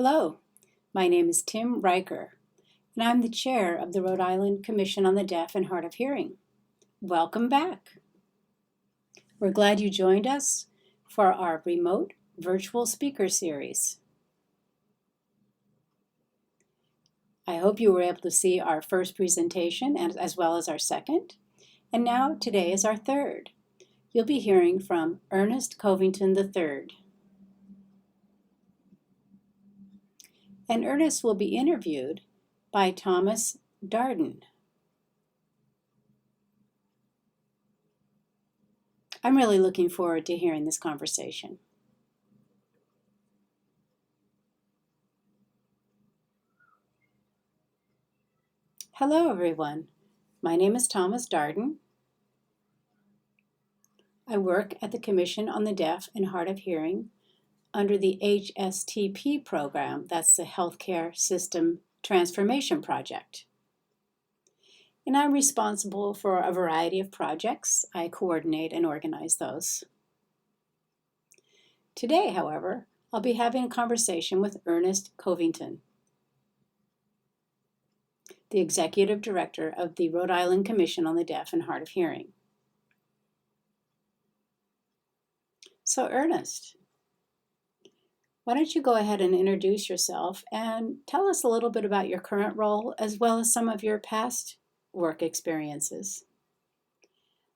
Hello, my name is Tim Riker, and I'm the chair of the Rhode Island Commission on the Deaf and Hard of Hearing. Welcome back. We're glad you joined us for our remote virtual speaker series. I hope you were able to see our first presentation as well as our second, and now today is our third. You'll be hearing from Earnest Covington III. And Ernest will be interviewed by Thomas Darden. I'm really looking forward to hearing this conversation. Hello, everyone. My name is Thomas Darden. I work at the Commission on the Deaf and Hard of Hearing under the HSTP program, that's the Healthcare System Transformation Project. And I'm responsible for a variety of projects. I coordinate and organize those. Today, however, I'll be having a conversation with Earnest Covington, the Executive Director of the Rhode Island Commission on the Deaf and Hard of Hearing. So Ernest, why don't you go ahead and introduce yourself and tell us a little bit about your current role as well as some of your past work experiences.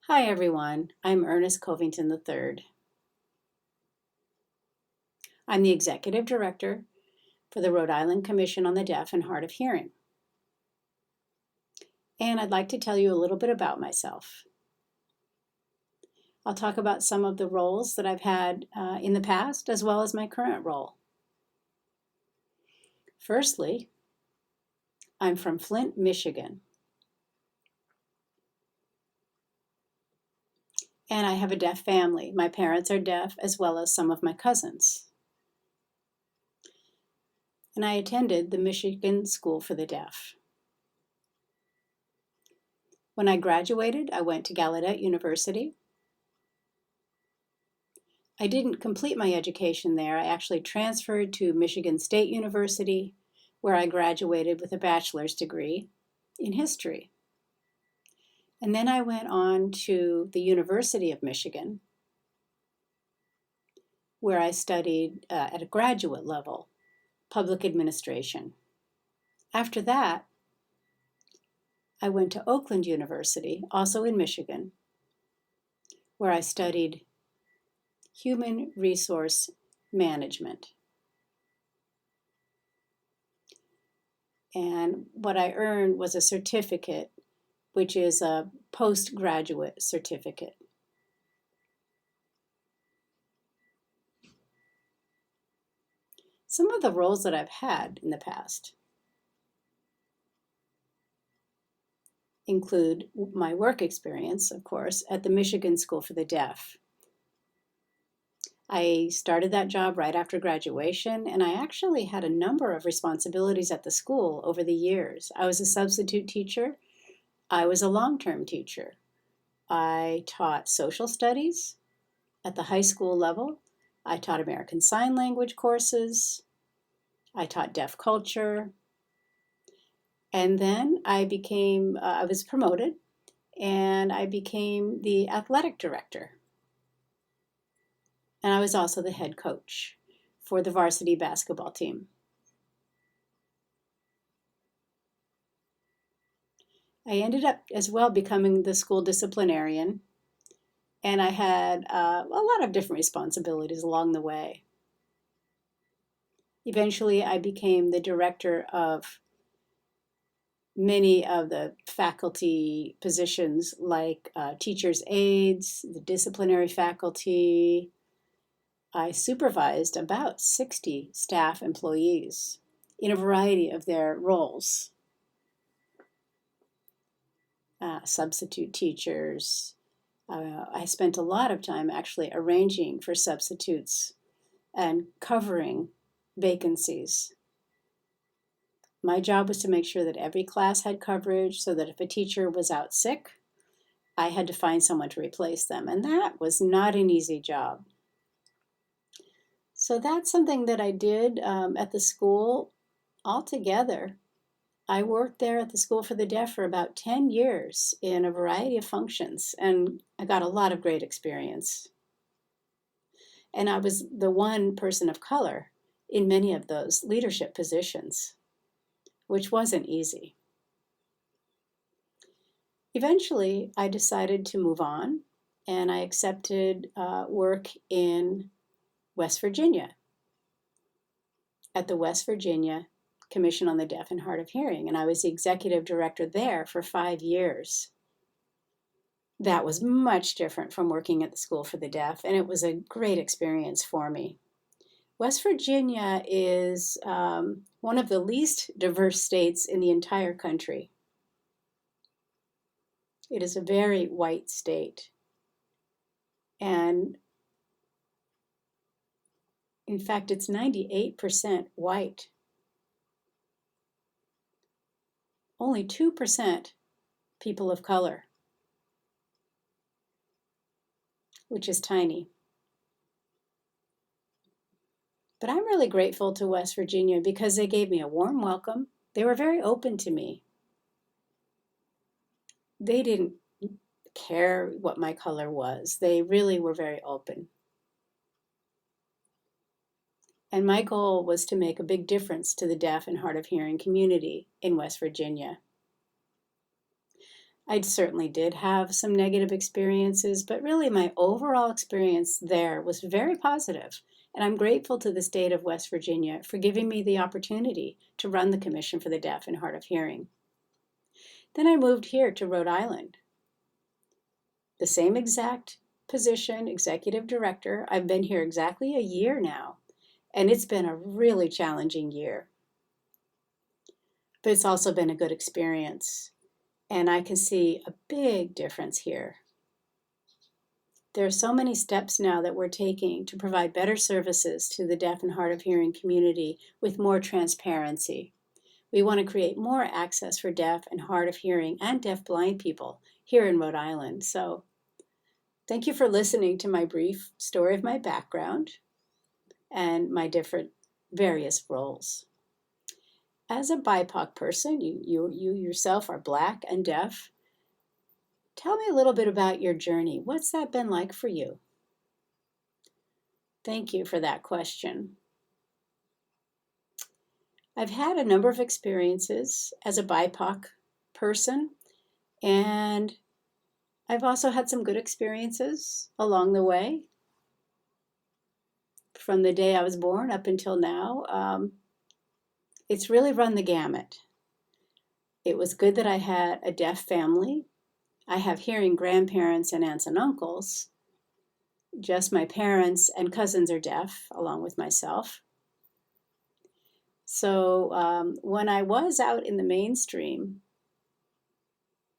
Hi everyone, I'm Earnest Covington III. I'm the Executive Director for the Rhode Island Commission on the Deaf and Hard of Hearing. And I'd like to tell you a little bit about myself. I'll talk about some of the roles that I've had in the past as well as my current role. Firstly, I'm from Flint, Michigan. And I have a deaf family. My parents are deaf as well as some of my cousins. And I attended the Michigan School for the Deaf. When I graduated, I went to Gallaudet University. I didn't complete my education there. I actually transferred to Michigan State University, where I graduated with a bachelor's degree in history. And then I went on to the University of Michigan, where I studied at a graduate level, public administration. After that, I went to Oakland University, also in Michigan, where I studied human resource management. And what I earned was a certificate, which is a postgraduate certificate. Some of the roles that I've had in the past include my work experience, of course, at the Michigan School for the Deaf. I started that job right after graduation, and I actually had a number of responsibilities at the school over the years. I was a substitute teacher. I was a long-term teacher. I taught social studies at the high school level. I taught American Sign Language courses. I taught deaf culture. And then I was promoted, and I became the athletic director. And I was also the head coach for the varsity basketball team. I ended up as well becoming the school disciplinarian, and I had a lot of different responsibilities along the way. Eventually, I became the director of many of the faculty positions like teachers' aides, the disciplinary faculty. I supervised about 60 staff employees in a variety of their roles. Substitute teachers. I spent a lot of time actually arranging for substitutes and covering vacancies. My job was to make sure that every class had coverage so that if a teacher was out sick, I had to find someone to replace them. And that was not an easy job. So that's something that I did at the school altogether. I worked there at the School for the Deaf for about 10 years in a variety of functions, and I got a lot of great experience. And I was the one person of color in many of those leadership positions, which wasn't easy. Eventually, I decided to move on, and I accepted work in West Virginia at the West Virginia Commission on the Deaf and Hard of Hearing, and I was the executive director there for 5 years. That was much different from working at the School for the Deaf, and it was a great experience for me. West Virginia is one of the least diverse states in the entire country. It is a very white state. And in fact, it's 98% white. Only 2% people of color, which is tiny. But I'm really grateful to West Virginia because they gave me a warm welcome. They were very open to me. They didn't care what my color was. They really were very open. And my goal was to make a big difference to the deaf and hard of hearing community in West Virginia. I certainly did have some negative experiences, but really my overall experience there was very positive. And I'm grateful to the state of West Virginia for giving me the opportunity to run the Commission for the Deaf and Hard of Hearing. Then I moved here to Rhode Island. The same exact position, executive director. I've been here exactly a year now, and it's been a really challenging year. But it's also been a good experience, and I can see a big difference here. There are so many steps now that we're taking to provide better services to the deaf and hard of hearing community with more transparency. We want to create more access for deaf and hard of hearing and deaf-blind people here in Rhode Island. So thank you for listening to my brief story of my background and my different various roles. As a BIPOC person, you yourself are Black and deaf. Tell me a little bit about your journey. What's that been like for you? Thank you for that question. I've had a number of experiences as a BIPOC person, and I've also had some good experiences along the way. From the day I was born up until now, it's really run the gamut. It was good that I had a deaf family. I have hearing grandparents and aunts and uncles. Just my parents and cousins are deaf, along with myself. So when I was out in the mainstream,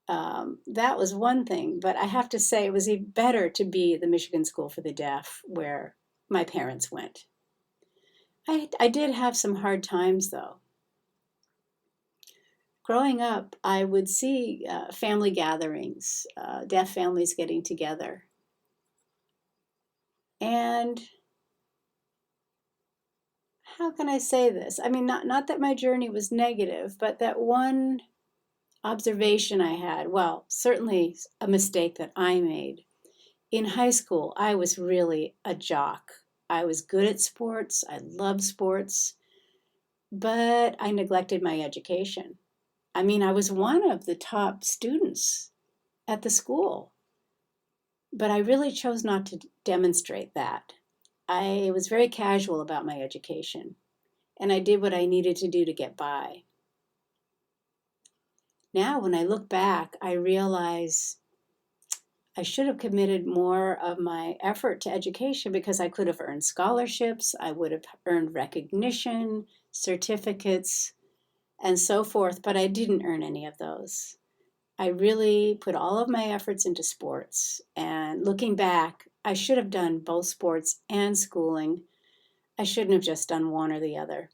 that was one thing. But I have to say it was even better to be the Michigan School for the Deaf, where my parents went. I did have some hard times, though. Growing up, I would see family gatherings, deaf families getting together. And how can I say this? I mean, not that my journey was negative, but that one observation I had, well, certainly a mistake that I made. In high school, I was really a jock. I was good at sports. I loved sports, but I neglected my education. I mean, I was one of the top students at the school, but I really chose not to demonstrate that. I was very casual about my education, and I did what I needed to do to get by. Now, when I look back, I realize I should have committed more of my effort to education because I could have earned scholarships, I would have earned recognition, certificates, and so forth, but I didn't earn any of those. I really put all of my efforts into sports, and looking back, I should have done both sports and schooling. I shouldn't have just done one or the other.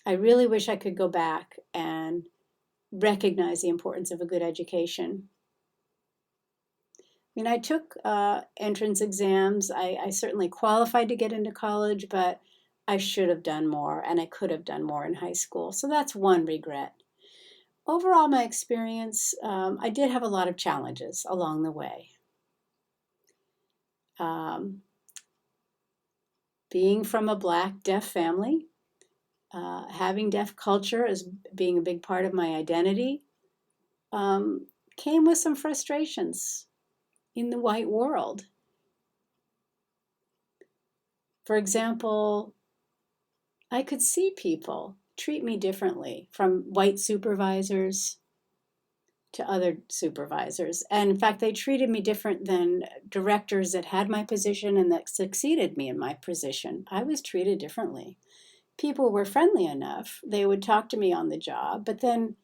I really wish I could go back and recognize the importance of a good education. mean, I took entrance exams. I certainly qualified to get into college, but I should have done more and I could have done more in high school. So that's one regret. Overall, my experience, I did have a lot of challenges along the way. Um, being from a Black deaf family, having deaf culture as being a big part of my identity, um, came with some frustrations in the white world. For example, I could see people treat me differently, from white supervisors to other supervisors. And in fact, they treated me different than directors that had my position and that succeeded me in my position. I was treated differently. People were friendly enough. They would talk to me on the job, but then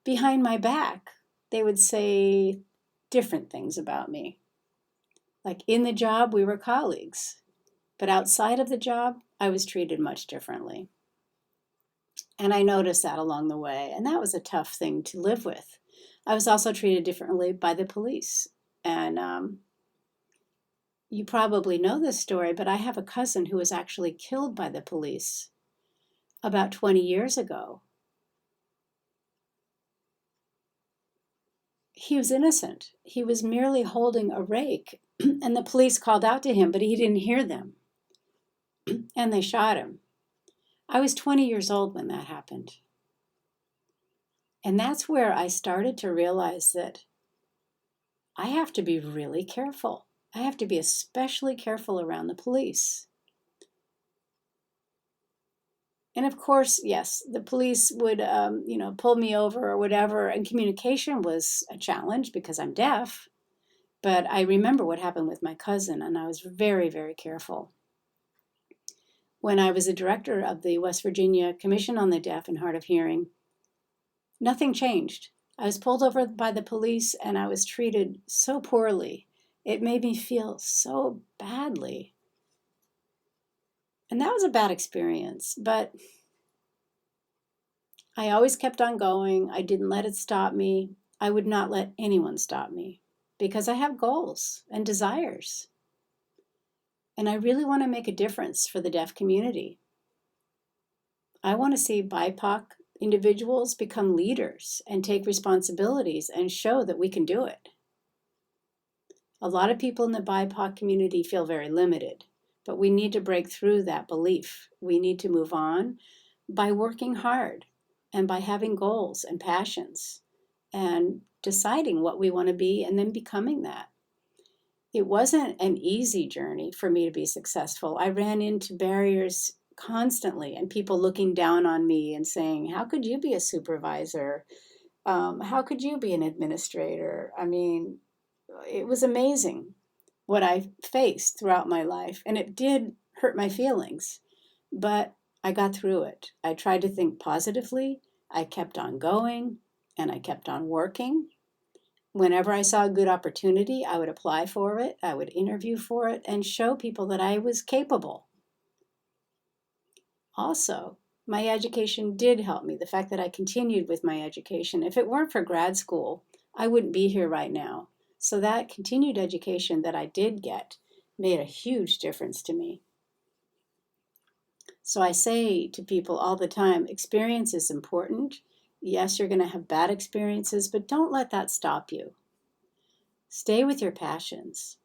behind my back, they would say different things about me. Like in the job, we were colleagues, but outside of the job, I was treated much differently. And I noticed that along the way, and that was a tough thing to live with. I was also treated differently by the police. And you probably know this story, but I have a cousin who was actually killed by the police about 20 years ago. He was innocent. He was merely holding a rake, and the police called out to him, but he didn't hear them, and they shot him. I was 20 years old when that happened. And that's where I started to realize that I have to be really careful. I have to be especially careful around the police. And of course, yes, the police would, pull me over or whatever, and communication was a challenge because I'm deaf. But I remember what happened with my cousin, and I was very, very careful. When I was a director of the West Virginia Commission on the Deaf and Hard of Hearing, nothing changed. I was pulled over by the police and I was treated so poorly. It made me feel so badly. And that was a bad experience, but I always kept on going. I didn't let it stop me. I would not let anyone stop me because I have goals and desires. And I really want to make a difference for the deaf community. I want to see BIPOC individuals become leaders and take responsibilities and show that we can do it. A lot of people in the BIPOC community feel very limited, but we need to break through that belief. We need to move on by working hard and by having goals and passions and deciding what we want to be and then becoming that. It wasn't an easy journey for me to be successful. I ran into barriers constantly and people looking down on me and saying, how could you be a supervisor? How could you be an administrator? I mean, it was amazing what I faced throughout my life, and it did hurt my feelings, but I got through it. I tried to think positively. I kept on going, and I kept on working. Whenever I saw a good opportunity, I would apply for it, I would interview for it, and show people that I was capable. Also, my education did help me. The fact that I continued with my education. If it weren't for grad school, I wouldn't be here right now. So that continued education that I did get made a huge difference to me. So I say to people all the time, experience is important. Yes, you're going to have bad experiences, but don't let that stop you. Stay with your passions.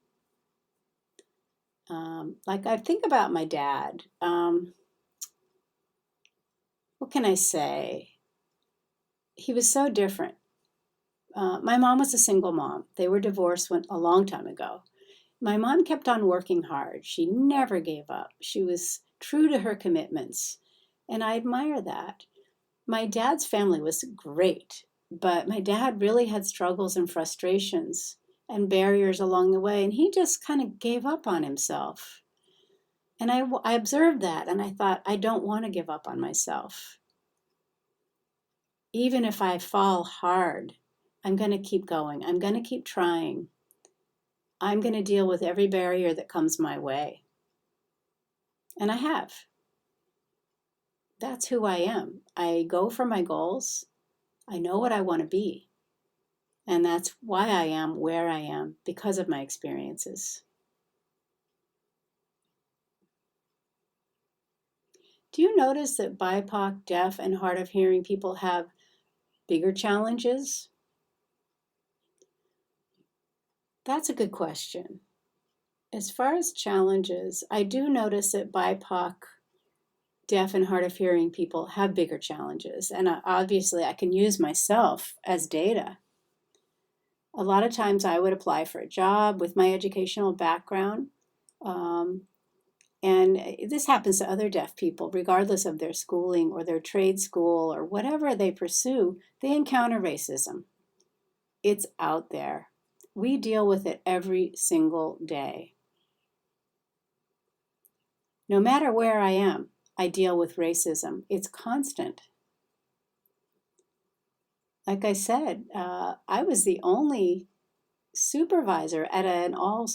Like I think about my dad. What can I say? He was so different. My mom was a single mom. They were divorced a long time ago. My mom kept on working hard. She never gave up. She was true to her commitments, and I admire that. My dad's family was great, but my dad really had struggles and frustrations and barriers along the way, and he just kind of gave up on himself. And I observed that, and I thought, I don't want to give up on myself. Even if I fall hard, I'm going to keep going. I'm going to keep trying. I'm going to deal with every barrier that comes my way. And I have. That's who I am. I go for my goals. I know what I want to be. And that's why I am where I am, because of my experiences. Do you notice that BIPOC, deaf, and hard of hearing people have bigger challenges? That's a good question. As far as challenges, I do notice that BIPOC, deaf, and hard of hearing people have bigger challenges. And obviously, I can use myself as data. A lot of times I would apply for a job with my educational background. And this happens to other deaf people, regardless of their schooling or their trade school or whatever they pursue, they encounter racism. It's out there. We deal with it every single day. No matter where I am, I deal with racism. It's constant. Like I said, I was the only supervisor at an all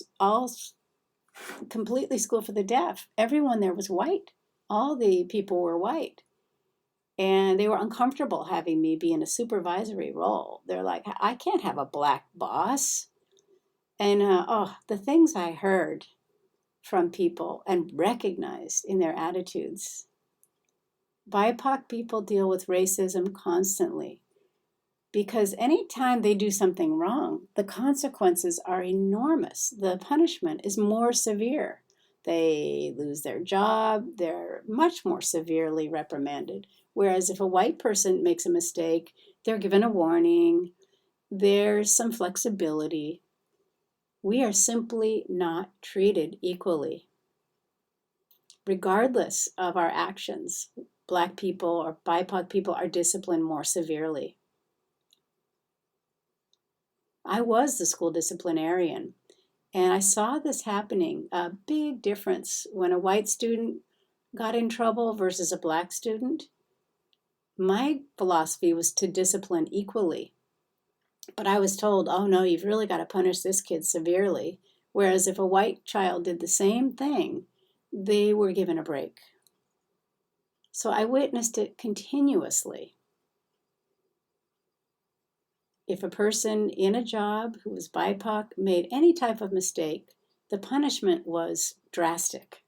completely school for the deaf. Everyone there was white. All the people were white. And they were uncomfortable having me be in a supervisory role. They're like, I can't have a black boss. And the things I heard from people and recognized in their attitudes. BIPOC people deal with racism constantly because anytime they do something wrong, the consequences are enormous. The punishment is more severe. They lose their job, they're much more severely reprimanded. Whereas if a white person makes a mistake, they're given a warning, there's some flexibility. We are simply not treated equally. Regardless of our actions, Black people or BIPOC people are disciplined more severely. I was the school disciplinarian, and I saw this happening, a big difference when a white student got in trouble versus a Black student. My philosophy was to discipline equally. But I was told, oh no, you've really got to punish this kid severely. Whereas if a white child did the same thing, they were given a break. So I witnessed it continuously. If a person in a job who was BIPOC made any type of mistake, the punishment was drastic.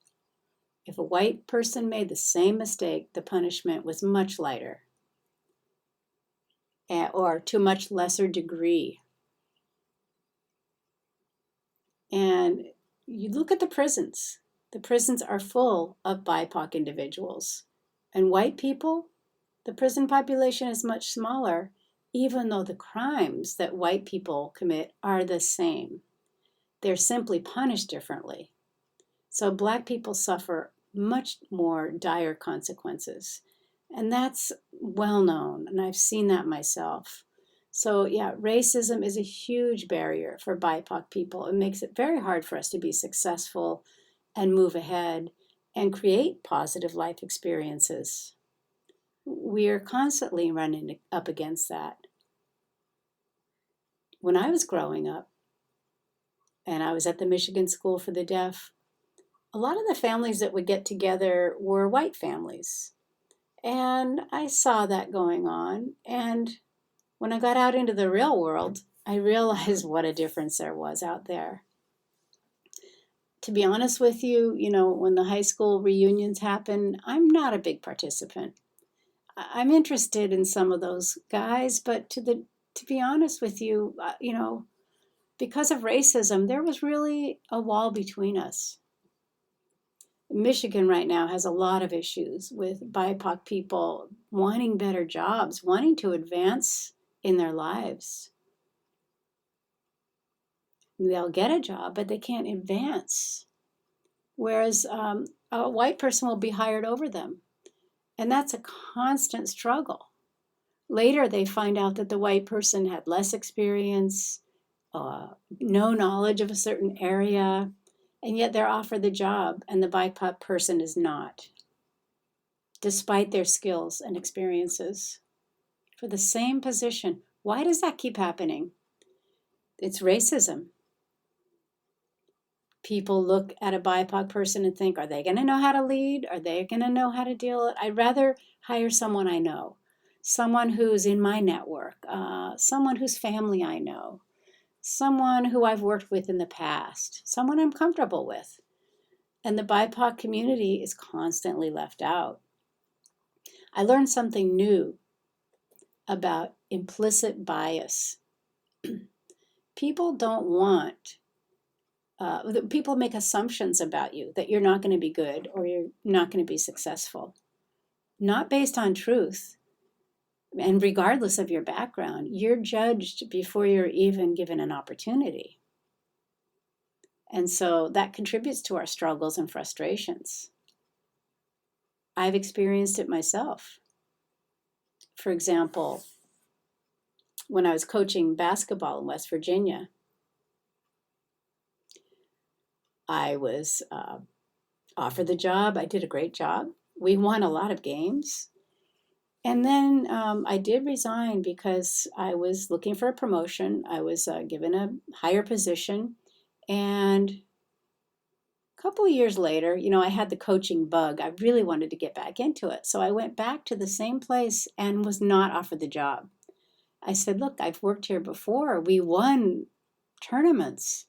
If a white person made the same mistake, the punishment was much lighter or to a much lesser degree. And you look at the prisons. The prisons are full of BIPOC individuals. And white people, the prison population is much smaller, even though the crimes that white people commit are the same. They're simply punished differently. So Black people suffer much more dire consequences. And that's well known, and I've seen that myself. So yeah, racism is a huge barrier for BIPOC people. It makes it very hard for us to be successful and move ahead and create positive life experiences. We are constantly running up against that. When I was growing up, and I was at the Michigan School for the Deaf, a lot of the families that would get together were white families. And I saw that going on. And when I got out into the real world, I realized what a difference there was out there. To be honest with you, when the high school reunions happen, I'm not a big participant. I'm interested in some of those guys, but to be honest with you, because of racism, there was really a wall between us. Michigan right now has a lot of issues with BIPOC people wanting better jobs, wanting to advance in their lives. They'll get a job, but they can't advance. Whereas a white person will be hired over them. And that's a constant struggle. Later, they find out that the white person had less experience, no knowledge of a certain area, and yet they're offered the job, and the BIPOC person is not, despite their skills and experiences. For the same position. Why does that keep happening? It's racism. People look at a BIPOC person and think, are they going to know how to lead? Are they going to know how to deal with it? I'd rather hire someone I know. someone who's in my network, someone whose family I know, someone who I've worked with in the past, someone I'm comfortable with. And the BIPOC community is constantly left out. I learned something new about implicit bias. People don't want, people make assumptions about you that you're not going to be good or you're not going to be successful, not based on truth. And regardless of your background, you're judged before you're even given an opportunity. And so that contributes to our struggles and frustrations. I've experienced it myself. For example, when I was coaching basketball in West Virginia, I was offered the job. I did a great job. We won a lot of games. And then I did resign because I was looking for a promotion. I was given a higher position. And a couple of years later, I had the coaching bug. I really wanted to get back into it. So I went back to the same place and was not offered the job. I said, look, I've worked here before. We won tournaments.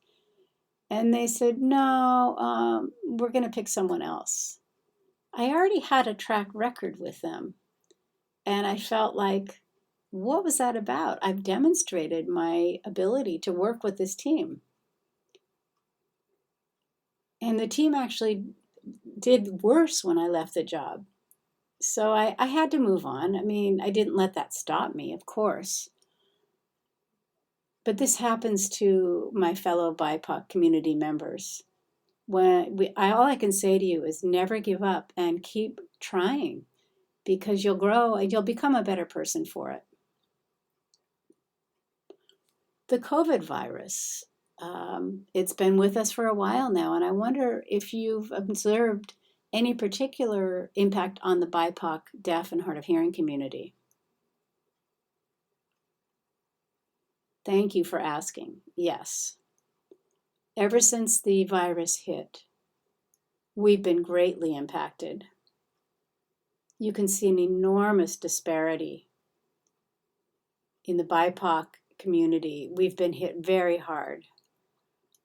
And they said, no, we're going to pick someone else. I already had a track record with them. And I felt like, what was that about? I've demonstrated my ability to work with this team. And the team actually did worse when I left the job. So I had to move on. I mean, I didn't let that stop me, of course. But this happens to my fellow BIPOC community members. All I can say to you is never give up and keep trying, because you'll grow and you'll become a better person for it. The COVID virus, it's been with us for a while now, and I wonder if you've observed any particular impact on the BIPOC, deaf, and hard of hearing community. Thank you for asking. Yes. Ever since the virus hit, we've been greatly impacted. You can see an enormous disparity in the BIPOC community. We've been hit very hard.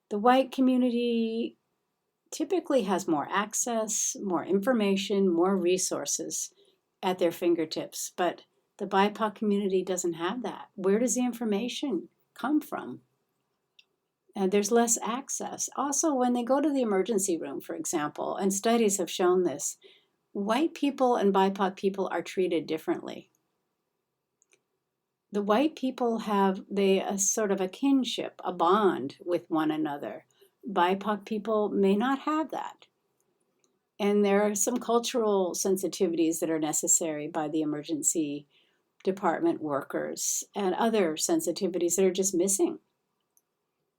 The white community typically has more access, more information, more resources at their fingertips, but the BIPOC community doesn't have that. Where does the information come from? And there's less access. Also, when they go to the emergency room, for example, and studies have shown this, white people and BIPOC people are treated differently. The white people have a sort of a kinship, a bond with one another. BIPOC people may not have that. And there are some cultural sensitivities that are necessary by the emergency department workers and other sensitivities that are just missing.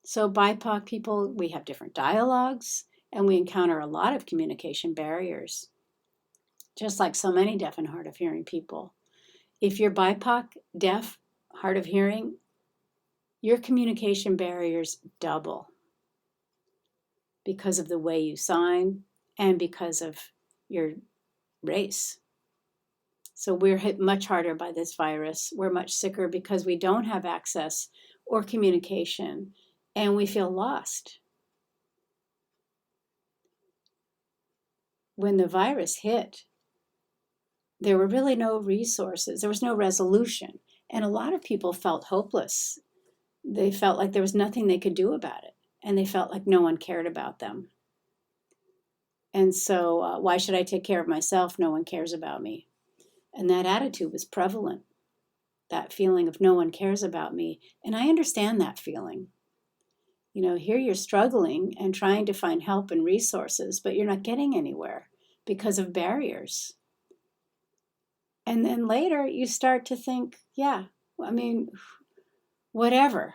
So BIPOC people, we have different dialogues, and we encounter a lot of communication barriers, just like so many deaf and hard of hearing people. If you're BIPOC, deaf, hard of hearing, your communication barriers double because of the way you sign and because of your race. So we're hit much harder by this virus. We're much sicker because we don't have access or communication, and we feel lost. When the virus hit, there were really no resources. There was no resolution. And a lot of people felt hopeless. They felt like there was nothing they could do about it. And they felt like no one cared about them. And so why should I take care of myself? No one cares about me. And that attitude was prevalent, that feeling of no one cares about me. And I understand that feeling. Here you're struggling and trying to find help and resources, but you're not getting anywhere because of barriers. And then later you start to think, whatever.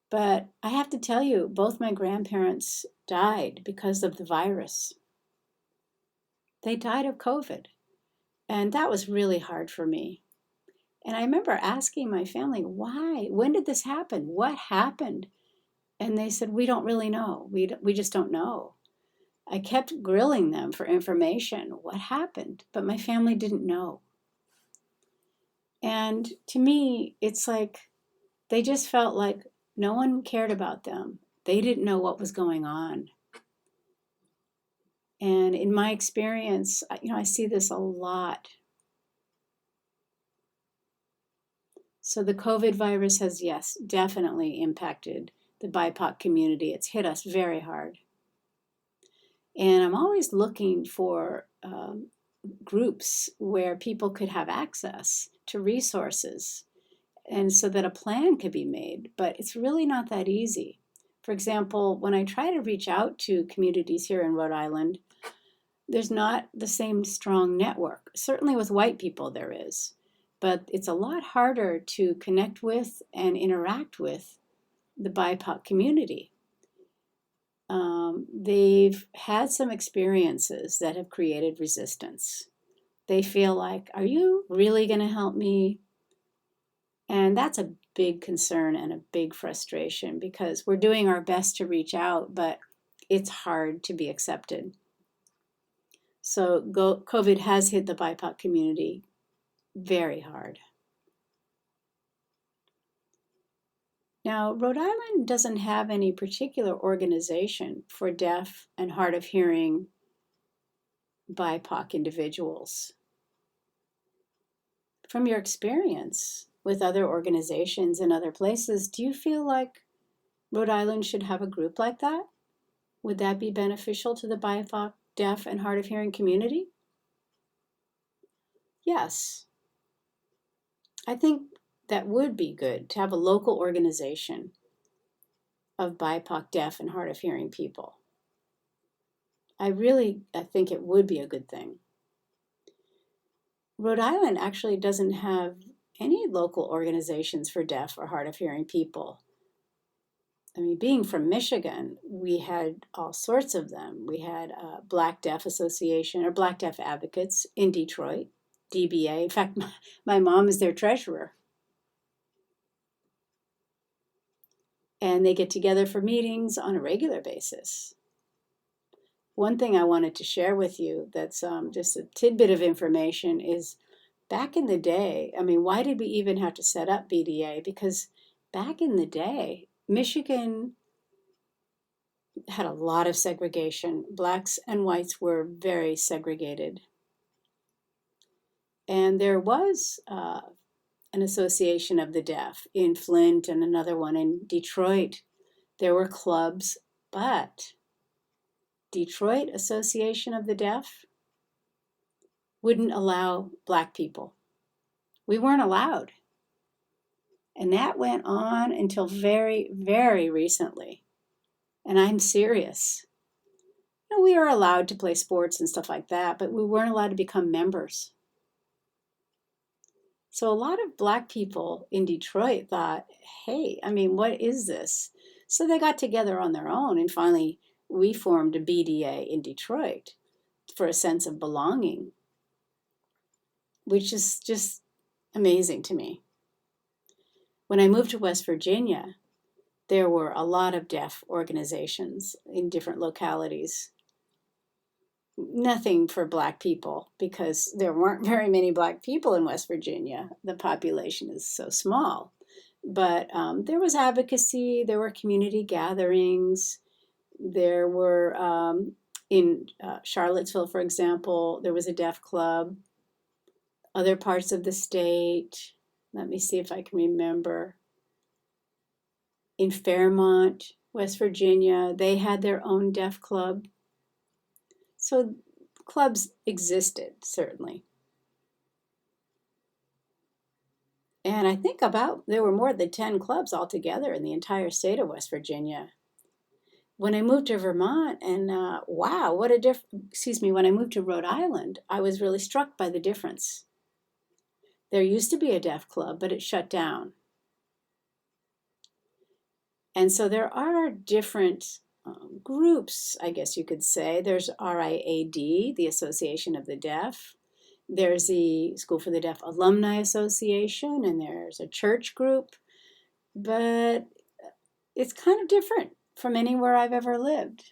But I have to tell you, both my grandparents died because of the virus. They died of COVID. And that was really hard for me. And I remember asking my family, why? When did this happen? What happened? And they said, we don't really know. We just don't know. I kept grilling them for information. What happened? But my family didn't know. And to me, it's like they just felt like no one cared about them. They didn't know what was going on. And in my experience, I see this a lot. So the COVID virus has, yes, definitely impacted the BIPOC community. It's hit us very hard. And I'm always looking for groups where people could have access to resources and so that a plan could be made. But it's really not that easy. For example, when I try to reach out to communities here in Rhode Island, there's not the same strong network. Certainly with white people there is, but it's a lot harder to connect with and interact with the BIPOC community. They've had some experiences that have created resistance. They feel like, are you really going to help me? And that's a big concern and a big frustration because we're doing our best to reach out, but it's hard to be accepted. So COVID has hit the BIPOC community very hard. Now, Rhode Island doesn't have any particular organization for deaf and hard of hearing BIPOC individuals. From your experience with other organizations in other places, do you feel like Rhode Island should have a group like that? Would that be beneficial to the BIPOC, deaf, and hard of hearing community? Yes. I think that would be good to have a local organization of BIPOC, deaf, and hard of hearing people. I think it would be a good thing. Rhode Island actually doesn't have any local organizations for deaf or hard of hearing people. I mean, being from Michigan, we had all sorts of them. We had Black Deaf Association or Black Deaf Advocates in Detroit, DBA. In fact, my mom is their treasurer. And they get together for meetings on a regular basis. One thing I wanted to share with you that's just a tidbit of information is back in the day, I mean, why did we even have to set up BDA? Because back in the day, Michigan had a lot of segregation. Blacks and whites were very segregated. And there was an association of the deaf in Flint and another one in Detroit. There were clubs, but Detroit Association of the Deaf wouldn't allow Black people. We weren't allowed. And that went on until very, very recently. And I'm serious. We were allowed to play sports and stuff like that, but we weren't allowed to become members. So a lot of Black people in Detroit thought, hey, I mean, what is this? So they got together on their own, and finally we formed a BDA in Detroit for a sense of belonging, which is just amazing to me. When I moved to West Virginia, there were a lot of deaf organizations in different localities. Nothing for Black people because there weren't very many Black people in West Virginia. The population is so small. But there was advocacy, there were community gatherings, there were, in Charlottesville, for example, there was a deaf club. Other parts of the state, let me see if I can remember. In Fairmont, West Virginia, they had their own deaf club. So clubs existed, certainly. And I think there were more than 10 clubs altogether in the entire state of West Virginia. When I moved to Vermont, and wow, what a when I moved to Rhode Island, I was really struck by the difference. There used to be a deaf club, but it shut down. And so there are different groups, I guess you could say. There's RIAD, the Association of the Deaf. There's the School for the Deaf Alumni Association, and there's a church group. But it's kind of different from anywhere I've ever lived.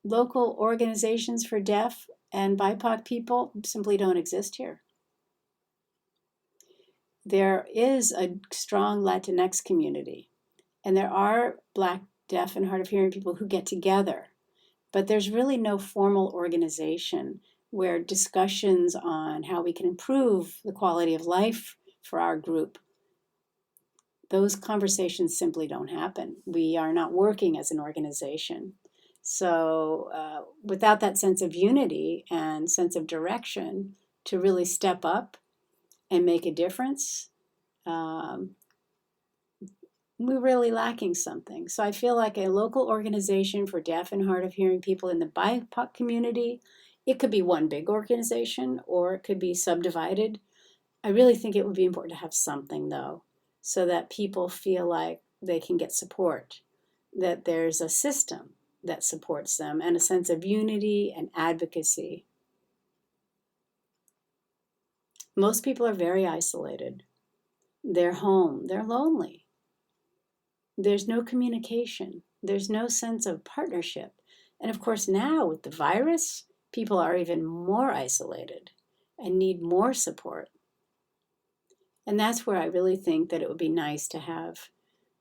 Local organizations for deaf and BIPOC people simply don't exist here. there is a strong Latinx community, and there are Black, deaf, and hard of hearing people who get together, but there's really no formal organization where discussions on how we can improve the quality of life for our group, those conversations simply don't happen. We are not working as an organization. So without that sense of unity and sense of direction to really step up and make a difference, we're really lacking something. So I feel like a local organization for deaf and hard of hearing people in the BIPOC community, it could be one big organization or it could be subdivided. I really think it would be important to have something though, so that people feel like they can get support, that there's a system that supports them and a sense of unity and advocacy. Most people are very isolated. They're home, they're lonely. There's no communication. There's no sense of partnership. And of course, now with the virus, people are even more isolated and need more support. And that's where I really think that it would be nice to have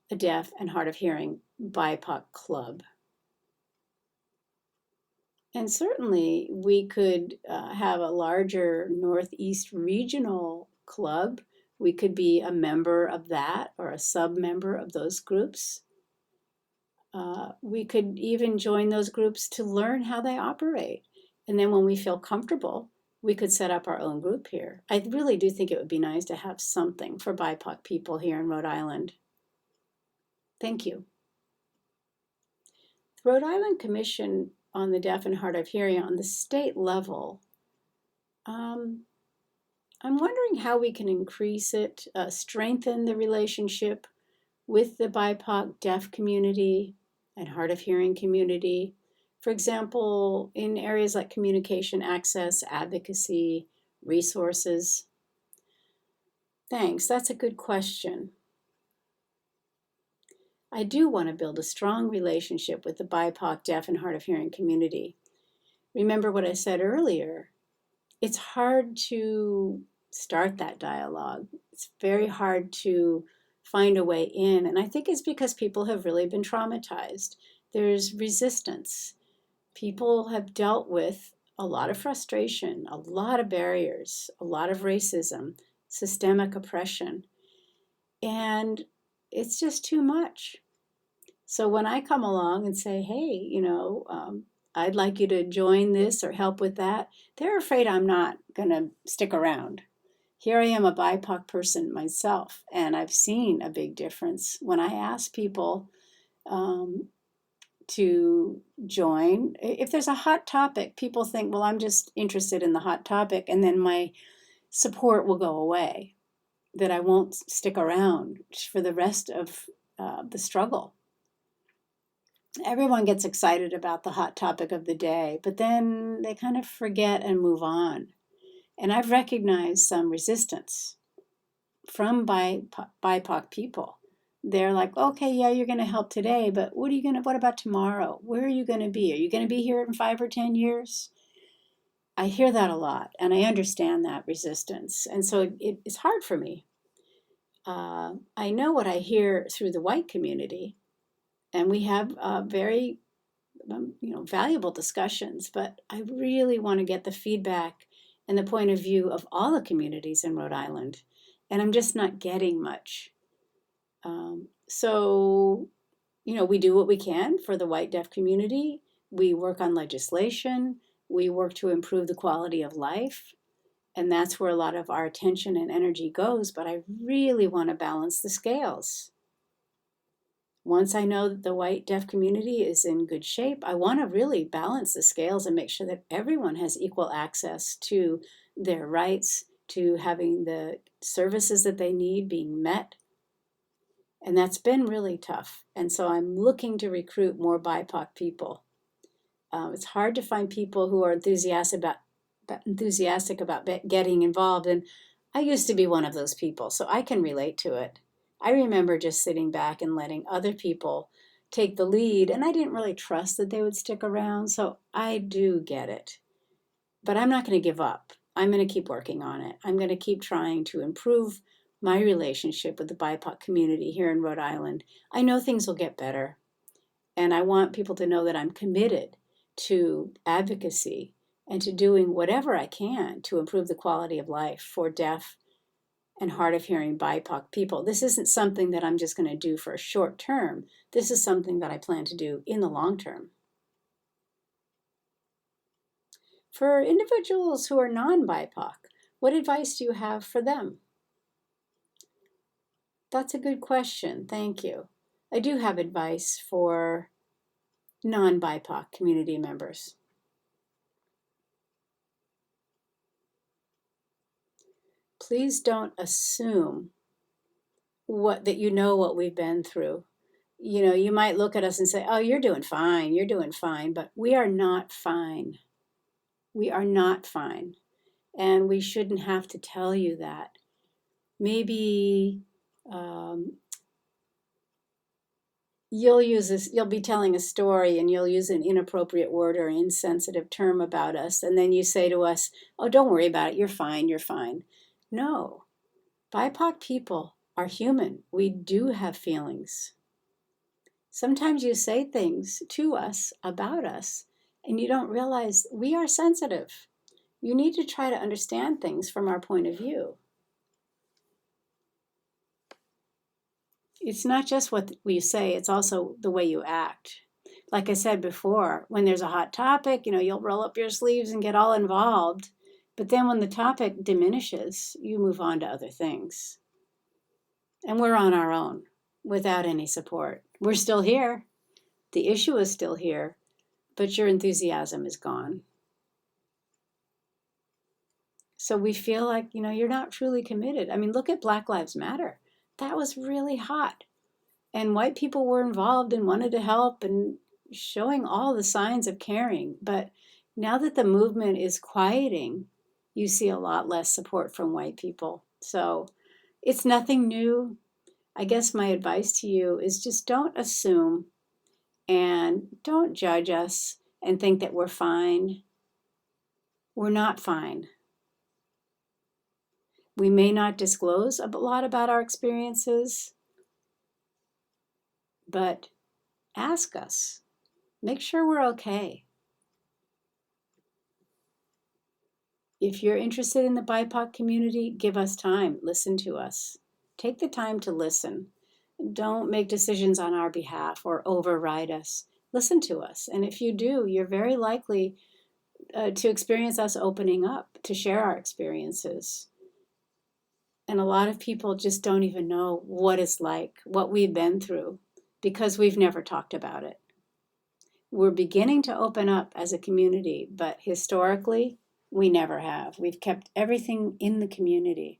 a deaf and hard of hearing BIPOC club. And certainly we could have a larger Northeast regional club. We could be a member of that or a sub-member of those groups. We could even join those groups to learn how they operate. And then when we feel comfortable, we could set up our own group here. I really do think it would be nice to have something for BIPOC people here in Rhode Island. Thank you. The Rhode Island Commission on the Deaf and Hard of Hearing on the state level, I'm wondering how we can increase it, strengthen the relationship with the BIPOC deaf community and hard of hearing community. For example, in areas like communication access, advocacy, resources. Thanks, that's a good question. I do want to build a strong relationship with the BIPOC deaf and hard of hearing community. Remember what I said earlier, it's hard to start that dialogue. It's very hard to find a way in. And I think it's because people have really been traumatized. There's resistance. People have dealt with a lot of frustration, a lot of barriers, a lot of racism, systemic oppression. And it's just too much. So when I come along and say, hey, I'd like you to join this or help with that, they're afraid I'm not going to stick around. Here I am, a BIPOC person myself, and I've seen a big difference when I ask people to join. If there's a hot topic, people think, well, I'm just interested in the hot topic, and then my support will go away, that I won't stick around for the rest of the struggle. Everyone gets excited about the hot topic of the day, but then they kind of forget and move on. And I've recognized some resistance from BIPOC people. They're like, okay, yeah, you're going to help today, but what about tomorrow? Where are you going to be? Are you going to be here in 5 or 10 years? I hear that a lot, and I understand that resistance. And so it's hard for me. I know what I hear through the white community, and we have very valuable discussions, but I really want to get the feedback and the point of view of all the communities in Rhode Island, and I'm just not getting much. So we do what we can for the white deaf community. We work on legislation. We work to improve the quality of life, and that's where a lot of our attention and energy goes, but I really want to balance the scales. Once I know that the white deaf community is in good shape, I want to really balance the scales and make sure that everyone has equal access to their rights, to having the services that they need being met. And that's been really tough. And so I'm looking to recruit more BIPOC people. It's hard to find people who are enthusiastic about getting involved. And I used to be one of those people, so I can relate to it. I remember just sitting back and letting other people take the lead, and I didn't really trust that they would stick around, so I do get it. But I'm not going to give up. I'm going to keep working on it. I'm going to keep trying to improve my relationship with the BIPOC community here in Rhode Island, I know things will get better. And I want people to know that I'm committed to advocacy and to doing whatever I can to improve the quality of life for deaf and hard of hearing BIPOC people. This isn't something that I'm just going to do for a short term. This is something that I plan to do in the long term. For individuals who are non-BIPOC, what advice do you have for them? That's a good question. Thank you. I do have advice for non-BIPOC community members. Please don't assume that you know what we've been through. You know, you might look at us and say, oh, you're doing fine, but we are not fine. We are not fine. And we shouldn't have to tell you that. Maybe you'll be telling a story and you'll use an inappropriate word or an insensitive term about us. And then you say to us, oh, don't worry about it. You're fine. You're fine. No, BIPOC people are human. We do have feelings. Sometimes you say things to us about us and you don't realize we are sensitive. You need to try to understand things from our point of view. It's not just what we say, it's also the way you act. Like I said before, when there's a hot topic, you'll roll up your sleeves and get all involved. But then when the topic diminishes, you move on to other things. And we're on our own without any support. We're still here. The issue is still here, but your enthusiasm is gone. So we feel like, you're not truly committed. I mean, look at Black Lives Matter. That was really hot. And white people were involved and wanted to help and showing all the signs of caring. But now that the movement is quieting, you see a lot less support from white people. So it's nothing new. I guess my advice to you is just don't assume and don't judge us and think that we're fine. We're not fine. We may not disclose a lot about our experiences, but ask us. Make sure we're okay. If you're interested in the BIPOC community, give us time. Listen to us. Take the time to listen. Don't make decisions on our behalf or override us. Listen to us. And if you do, you're very likely to experience us opening up, to share our experiences. And a lot of people just don't even know what it's like, what we've been through, because we've never talked about it. We're beginning to open up as a community, but historically, we never have. We've kept everything in the community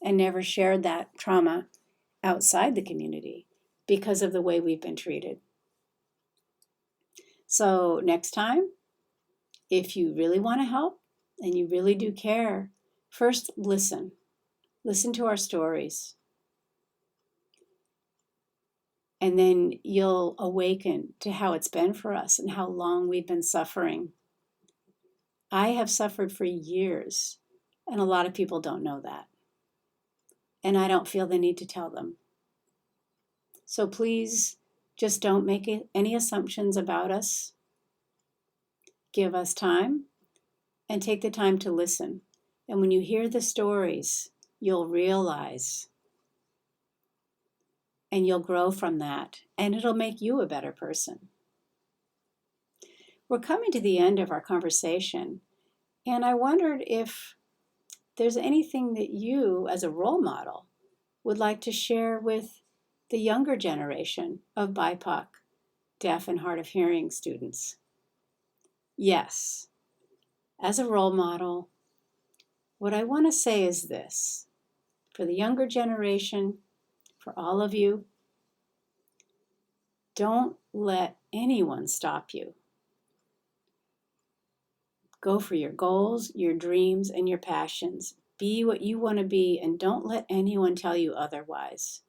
and never shared that trauma outside the community because of the way we've been treated. So next time, if you really want to help and you really do care, first listen. Listen to our stories. And then you'll awaken to how it's been for us and how long we've been suffering. I have suffered for years, and a lot of people don't know that. And I don't feel the need to tell them. So please just don't make any assumptions about us. Give us time and take the time to listen. And when you hear the stories, you'll realize and you'll grow from that, and it'll make you a better person. We're coming to the end of our conversation, and I wondered if there's anything that you, as a role model, would like to share with the younger generation of BIPOC, deaf and hard of hearing students. Yes, as a role model, what I want to say is this. For the younger generation, for all of you, don't let anyone stop you. Go for your goals, your dreams, and your passions. Be what you want to be, and don't let anyone tell you otherwise.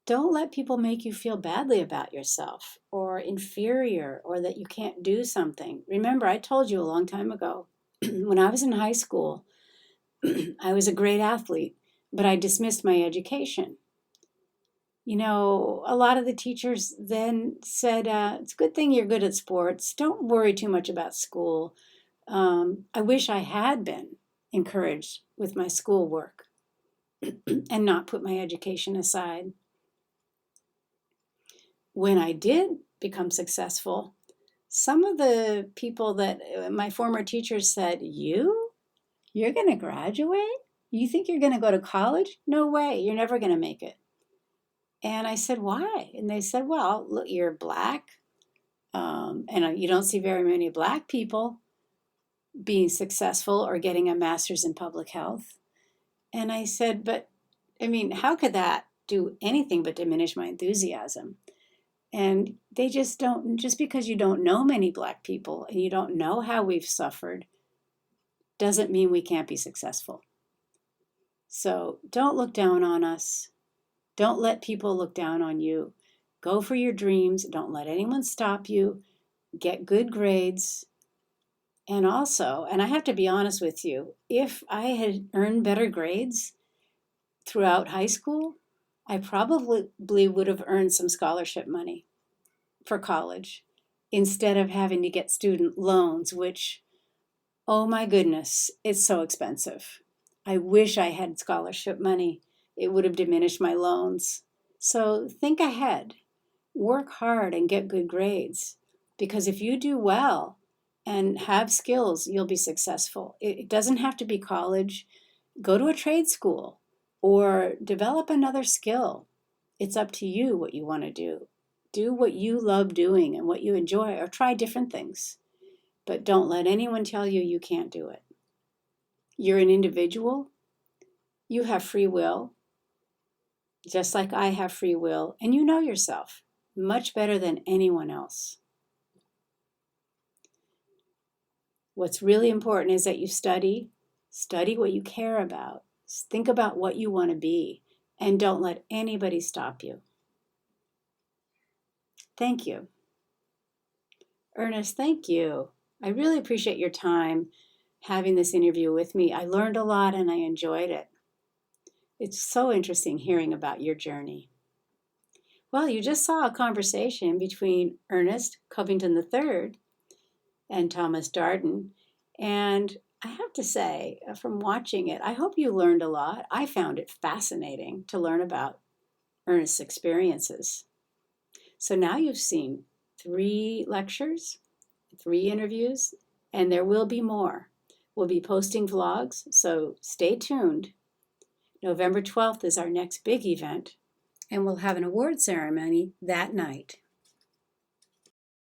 Don't let people make you feel badly about yourself or inferior or that you can't do something. Remember, I told you a long time ago, when I was in high school, I was a great athlete, but I dismissed my education. A lot of the teachers then said, it's a good thing you're good at sports. Don't worry too much about school. I wish I had been encouraged with my schoolwork and not put my education aside. When I did become successful, some of the people that my former teachers said, You're going to graduate? You think you're going to go to college? No way, you're never going to make it. And I said, why? And they said, well, look, you're black, and you don't see very many black people being successful or getting a master's in public health. And I said, but how could that do anything but diminish my enthusiasm? And they just don't, just because you don't know many black people and you don't know how we've suffered, doesn't mean we can't be successful. So don't look down on us. Don't let people look down on you. Go for your dreams. Don't let anyone stop you. Get good grades. And also, and I have to be honest with you, if I had earned better grades throughout high school, I probably would have earned some scholarship money for college instead of having to get student loans, which, oh my goodness, it's so expensive. I wish I had scholarship money. It would have diminished my loans. So think ahead. Work hard and get good grades. Because if you do well and have skills, you'll be successful. It doesn't have to be college. Go to a trade school or develop another skill. It's up to you what you want to do. Do what you love doing and what you enjoy, or try different things. But don't let anyone tell you you can't do it. You're an individual. You have free will, just like I have free will, and you know yourself much better than anyone else. What's really important is that you study what you care about, think about what you want to be, and don't let anybody stop you. Thank you. Ernest, thank you. I really appreciate your time having this interview with me. I learned a lot and I enjoyed it. It's so interesting hearing about your journey. Well, you just saw a conversation between Earnest Covington III and Thomas Darden. And I have to say, from watching it, I hope you learned a lot. I found it fascinating to learn about Ernest's experiences. So now you've seen 3 lectures, 3 interviews, and there will be more. We'll be posting vlogs, so stay tuned. November 12th is our next big event, and we'll have an award ceremony that night.